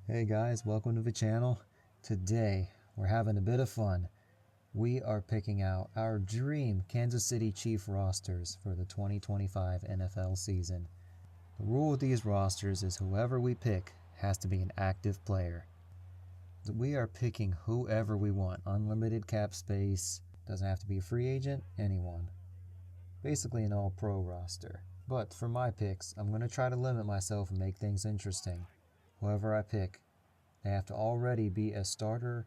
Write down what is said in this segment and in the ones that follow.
Hey guys, welcome to the channel. Today, we're having a bit of fun. We are picking out our dream Kansas City Chief rosters for the 2025 NFL season. The rule with these rosters is whoever we pick has to be an active player. We are picking whoever we want, unlimited cap space, doesn't have to be a free agent, anyone. Basically an all-pro roster. But for my picks, I'm going to try to limit myself and make things interesting. Whoever I pick, they have to already be a starter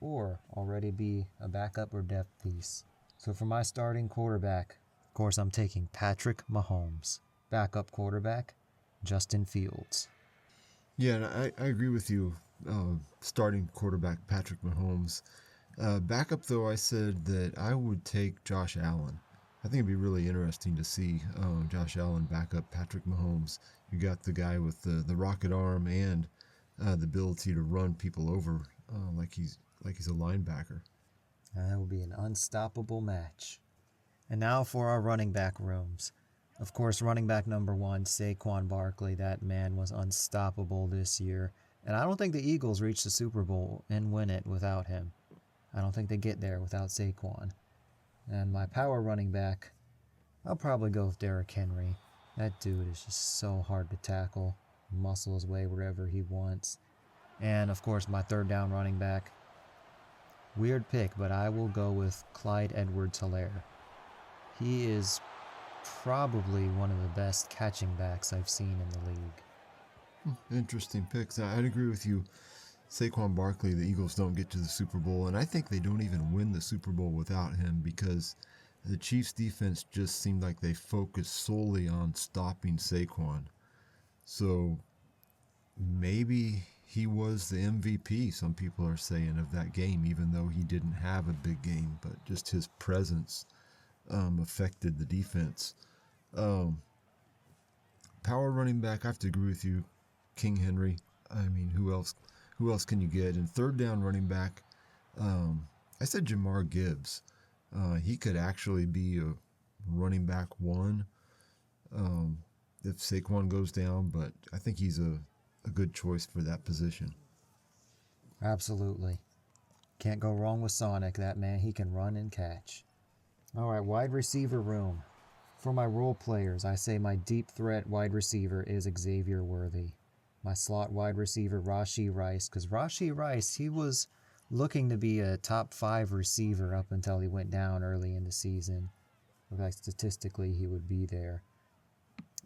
or already be a backup or depth piece. So for my starting quarterback, of course I'm taking Patrick Mahomes. Backup quarterback, Justin Fields. Yeah, and I agree with you. Starting quarterback Patrick Mahomes. Backup though, I said that I would take Josh Allen. I think it'd be really interesting to see Josh Allen back up Patrick Mahomes. You got the guy with the rocket arm and the ability to run people over like he's a linebacker. That will be an unstoppable match. And now for our running back rooms. Of course, running back number one, Saquon Barkley. That man was unstoppable this year. And I don't think the Eagles reach the Super Bowl and win it without him. I don't think they get there without Saquon. And my power running back, I'll probably go with Derrick Henry. That dude is just so hard to tackle. Muscle his way wherever he wants. And of course, my third down running back. Weird pick, but I will go with Clyde Edwards-Helaire. He is probably one of the best catching backs I've seen in the league. Interesting picks. I'd agree with you. Saquon Barkley, the Eagles don't get to the Super Bowl, and I think they don't even win the Super Bowl without him because the Chiefs' defense just seemed like they focused solely on stopping Saquon. So maybe he was the MVP, some people are saying, of that game, even though he didn't have a big game, but just his presence affected the defense. Power running back, I have to agree with you, King Henry. I mean, who else can you get? And third down running back, I said Jahmyr Gibbs. He could actually be a running back one if Saquon goes down, but I think he's a good choice for that position. Absolutely. Can't go wrong with Sonic. That man, he can run and catch. All right, wide receiver room. For my role players, I say my deep threat wide receiver is Xavier Worthy. My slot wide receiver, Rashee Rice, because Rashee Rice, he was looking to be a top 5 receiver up until he went down early in the season. Looked like statistically he would be there.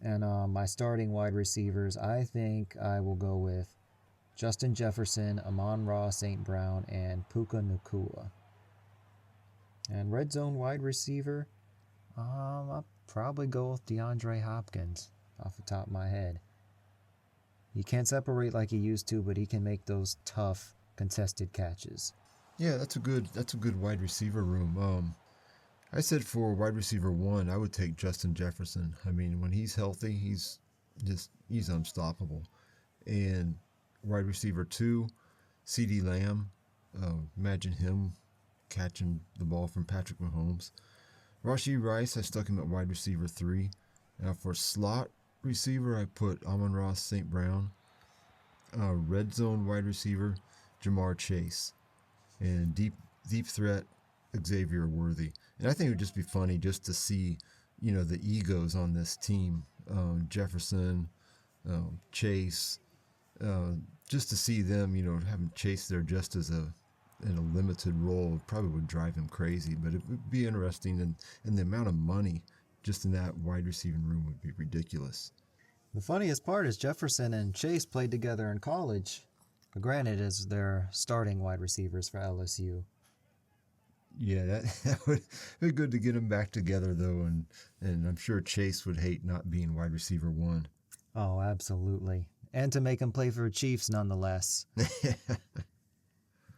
And my starting wide receivers, I think I will go with Justin Jefferson, Amon-Ra St. Brown, and Puka Nacua. And red zone wide receiver, I'll probably go with DeAndre Hopkins off the top of my head. He can't separate like he used to, but he can make those tough contested catches. Yeah, that's a good wide receiver room. I said for wide receiver one, I would take Justin Jefferson. I mean, when he's healthy, he's unstoppable. And wide receiver two, CeeDee Lamb. Imagine him catching the ball from Patrick Mahomes. Rashee Rice, I stuck him at wide receiver 3. Now for slot receiver, I put Amon-Ra St. Brown. Red zone wide receiver, Ja'Marr Chase. And deep threat, Xavier Worthy. And I think it would just be funny just to see, the egos on this team. Jefferson, Chase, just to see them, having Chase there just as in a limited role probably would drive him crazy, but it would be interesting, and the amount of money just in that wide receiving room would be ridiculous. The funniest part is Jefferson and Chase played together in college. But granted, as their starting wide receivers for LSU. Yeah, that would be good to get them back together, though, and I'm sure Chase would hate not being wide receiver 1. Oh, absolutely. And to make him play for the Chiefs nonetheless.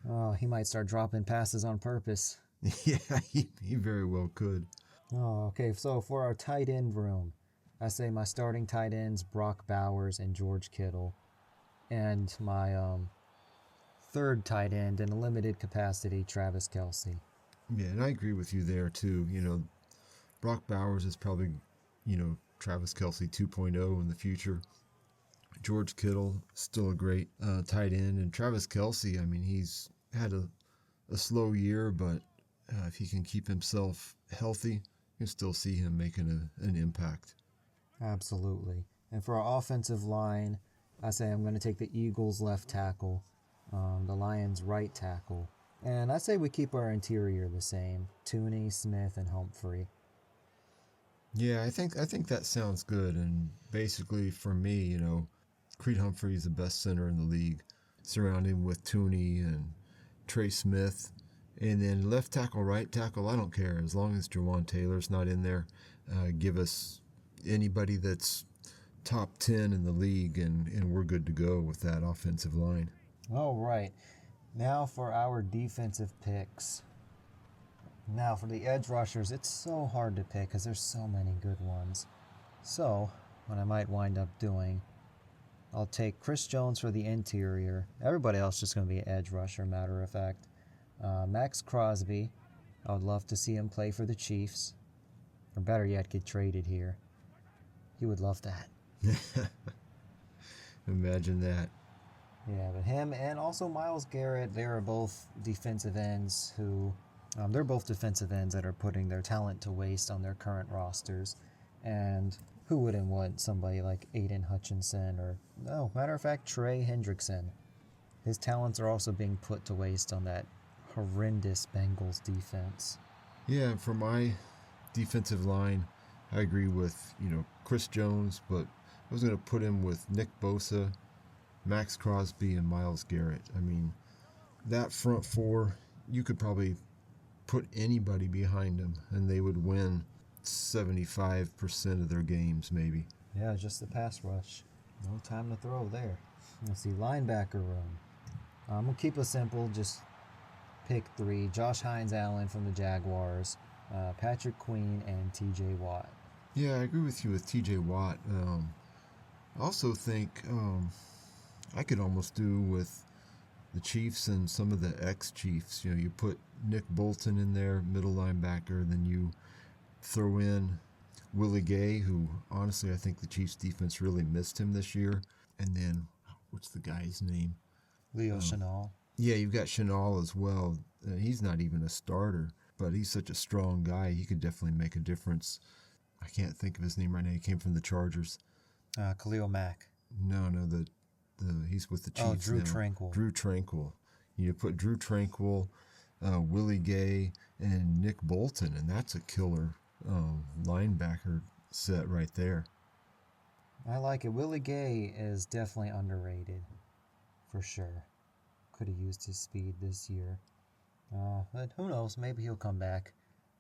Oh, he might start dropping passes on purpose. Yeah, he very well could. Oh, okay, so for our tight end room, I say my starting tight ends, Brock Bowers and George Kittle. And my third tight end in a limited capacity, Travis Kelce. Yeah, and I agree with you there, too. Brock Bowers is probably, Travis Kelce 2.0 in the future. George Kittle, still a great tight end. And Travis Kelce, I mean, he's had a slow year, but if he can keep himself healthy, you can still see him making an impact. Absolutely. And for our offensive line, I say I'm going to take the Eagles left tackle, the Lions right tackle. And I say we keep our interior the same. Tooney, Smith, and Humphrey. Yeah, I think that sounds good. And basically, for me, Creed Humphrey is the best center in the league, surrounding him with Tooney and Trey Smith. And then left tackle, right tackle, I don't care. As long as Jawan Taylor's not in there, give us anybody that's top 10 in the league, and we're good to go with that offensive line. All right. Now for our defensive picks. Now for the edge rushers, it's so hard to pick because there's so many good ones. So, what I might wind up doing, I'll take Chris Jones for the interior. Everybody else just going to be an edge rusher, matter of fact. Max Crosby, I would love to see him play for the Chiefs. Or better yet, get traded here. He would love that. Imagine that. Yeah, but him and also Myles Garrett, they are both defensive ends who... they're both defensive ends that are putting their talent to waste on their current rosters. And who wouldn't want somebody like Aiden Hutchinson or, no, matter of fact, Trey Hendrickson? His talents are also being put to waste on that horrendous Bengals defense. Yeah, for my defensive line, I agree with, Chris Jones, but I was going to put him with Nick Bosa, Max Crosby, and Myles Garrett. I mean, that front four, you could probably put anybody behind them, and they would win 75% of their games, maybe. Yeah, just the pass rush. No time to throw there. Let's see, linebacker room. We'll keep it simple. Just pick three. Josh Hines-Allen from the Jaguars, Patrick Queen, and T.J. Watt. Yeah, I agree with you with T.J. Watt. I also think I could almost do with the Chiefs and some of the ex-Chiefs. You put Nick Bolton in there, middle linebacker, then you throw in Willie Gay, who honestly I think the Chiefs defense really missed him this year. And then, what's the guy's name? Leo Chenal. Yeah, you've got Chenal as well. He's not even a starter, but he's such a strong guy. He could definitely make a difference. I can't think of his name right now. He came from the Chargers. Khalil Mack. No, he's with the Chiefs. Oh, Drew now. Tranquil. Drew Tranquil. You put Drew Tranquil, Willie Gay, and Nick Bolton, and that's a killer linebacker set right there. I like it. Willie Gay is definitely underrated, for sure. Could have used his speed this year. But who knows? Maybe he'll come back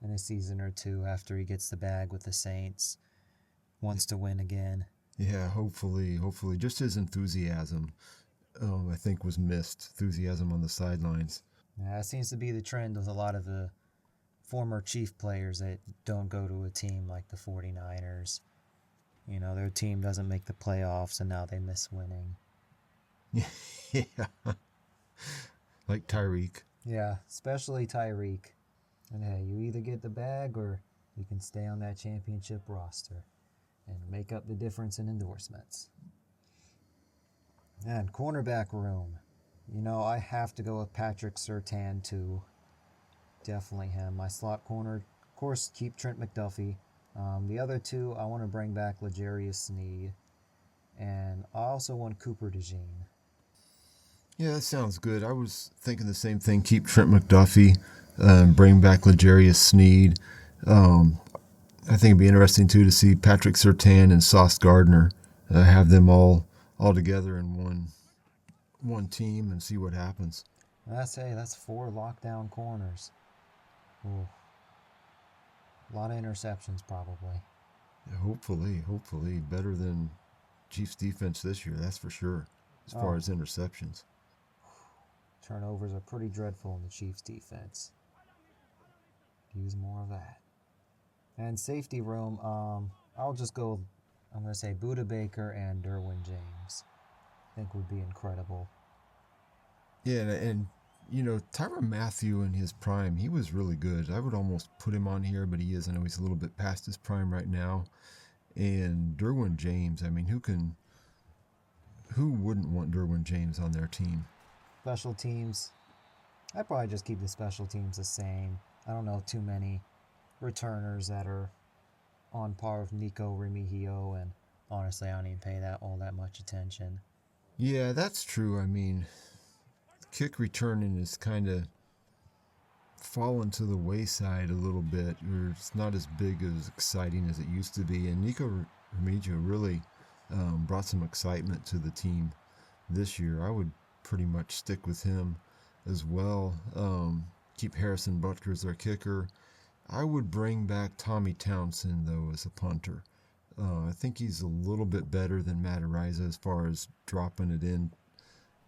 in a season or two after he gets the bag with the Saints. Wants to win again. Yeah, hopefully. Just his enthusiasm, I think, was missed. Enthusiasm on the sidelines. That seems to be the trend with a lot of the former Chief players that don't go to a team like the 49ers. Their team doesn't make the playoffs and now they miss winning. Yeah. Like Tyreek. Yeah, especially Tyreek. And hey, you either get the bag or you can stay on that championship roster and make up the difference in endorsements. And cornerback room. I have to go with Patrick Surtain too. Definitely him. My slot corner, of course, keep Trent McDuffie. The other two, I want to bring back L'Jarius Sneed. And I also want Cooper DeJean. Yeah, that sounds good. I was thinking the same thing. Keep Trent McDuffie, bring back L'Jarius Sneed. I think it'd be interesting, too, to see Patrick Surtain and Sauce Gardner, have them all together in one team and see what happens. That's 4 lockdown corners. Ooh. A lot of interceptions, probably. Yeah, hopefully. Better than Chiefs defense this year, that's for sure, as far as interceptions. Turnovers are pretty dreadful in the Chiefs defense. Use more of that. And safety room, I'll just go, I'm going to say Budda Baker and Derwin James. I think would be incredible. Yeah, and Tyrann Mathieu in his prime, he was really good. I would almost put him on here, but he isn't. I know he's a little bit past his prime right now. And Derwin James, I mean, who can who wouldn't want Derwin James on their team? Special teams, I'd probably just keep the special teams the same. I don't know too many returners that are on par with Nico Remigio, and honestly, I don't even pay all that much attention. Yeah, that's true. I mean, kick returning is kind of fallen to the wayside a little bit, or it's not as big as exciting as it used to be. And Nico Remigio really brought some excitement to the team this year. I would pretty much stick with him as well. Keep Harrison Butker as their kicker. I would bring back Tommy Townsend, though, as a punter. I think he's a little bit better than Matt Ariza as far as dropping it in,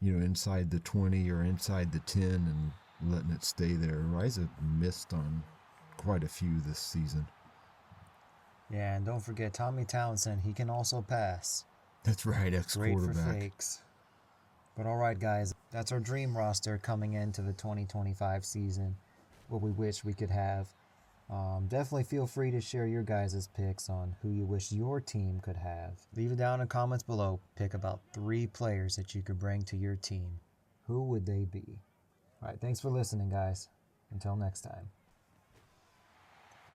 inside the 20 or inside the 10 and letting it stay there. Ariza missed on quite a few this season. Yeah, and don't forget Tommy Townsend. He can also pass. That's right, Great ex-quarterback. for fakes. But all right, guys, that's our dream roster coming into the 2025 season. What we wish we could have. Definitely feel free to share your guys' picks on who you wish your team could have. Leave it down in the comments below. Pick about 3 players that you could bring to your team. Who would they be? All right, thanks for listening, guys. Until next time.